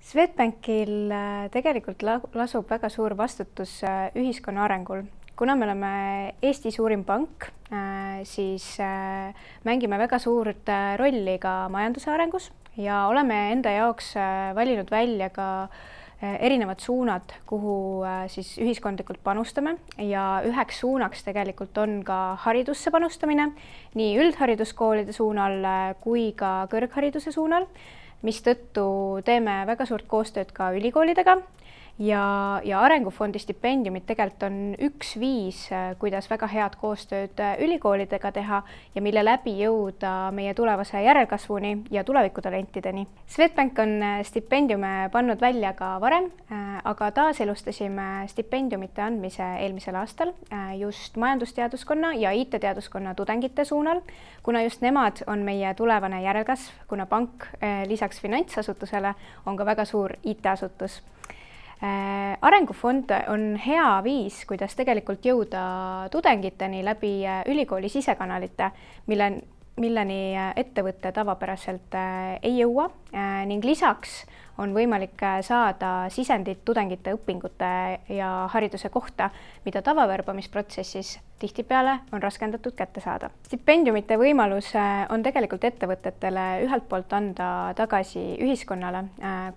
Swedbankil tegelikult lasub väga suur vastutus ühiskonna arengul. Kuna me oleme Eesti suurim pank, siis mängime väga suurt rolli ka majanduse arengus ja oleme enda jaoks valinud välja ka erinevad suunad, kuhu siis ühiskondlikult panustame ja üheks suunaks tegelikult on ka haridusse panustamine, nii üldhariduskoolide suunal kui ka kõrghariduse suunal, mistõttu teeme väga suurt koostööd ka ülikoolidega ja Arengufondi stipendiumid tegelikult on üks viis, kuidas väga head koostööd ülikoolidega teha ja mille läbi jõuda meie tulevase järelkasvuni ja tulevikutalentideni. Swedbank on stipendiume pannud välja ka varem, aga taaselustasime stipendiumite andmise eelmisel aastal just majandusteaduskonna ja IT-teaduskonna tudengite suunal, kuna just nemad on meie tulevane järelkasv, kuna pank lisaks finantsasutusele on ka väga suur IT-asutus. Arengufond on hea viis, kuidas tegelikult jõuda tudengiteni läbi ülikooli sisekanalite, milleni ettevõte tavapäraselt ei jõua ning lisaks on võimalik saada sisendit tudengite õpingute ja hariduse kohta, mida tavavärbamisprotsessis tihtipeale on raskendatud kätte saada. Stipendiumite võimalus on tegelikult ettevõtetele ühelt poolt anda tagasi ühiskonnale,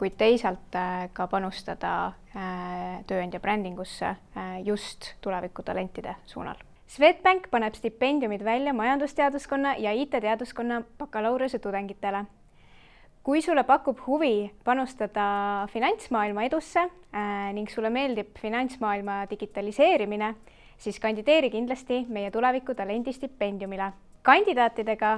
kuid teisalt ka panustada tööandja brändingusse just tulevikutalentide suunal. Swedbank paneb stipendiumid välja majandusteaduskonna ja IT-teaduskonna bakalaureuse tudengitele. Kui sulle pakub huvi panustada finantsmaailma edusse ning sulle meeldib finantsmaailma digitaliseerimine, siis kandideeri kindlasti meie tulevikutalendi stipendiumile. Kandidaatidega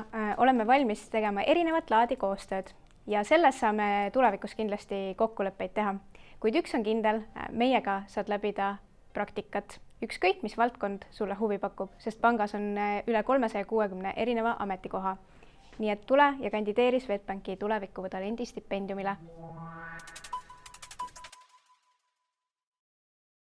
oleme valmis tegema erinevat laadi koostööd ja selles saame tulevikus kindlasti kokkuleppeid teha. Kuid üks on kindel, meiega saad läbida praktikat, ükskõik mis valdkond sulle huvi pakub, sest pangas on üle 360 erineva ametikoha. Nii et tule ja kandideeri Swedbanki tulevikutalendi stipendiumile.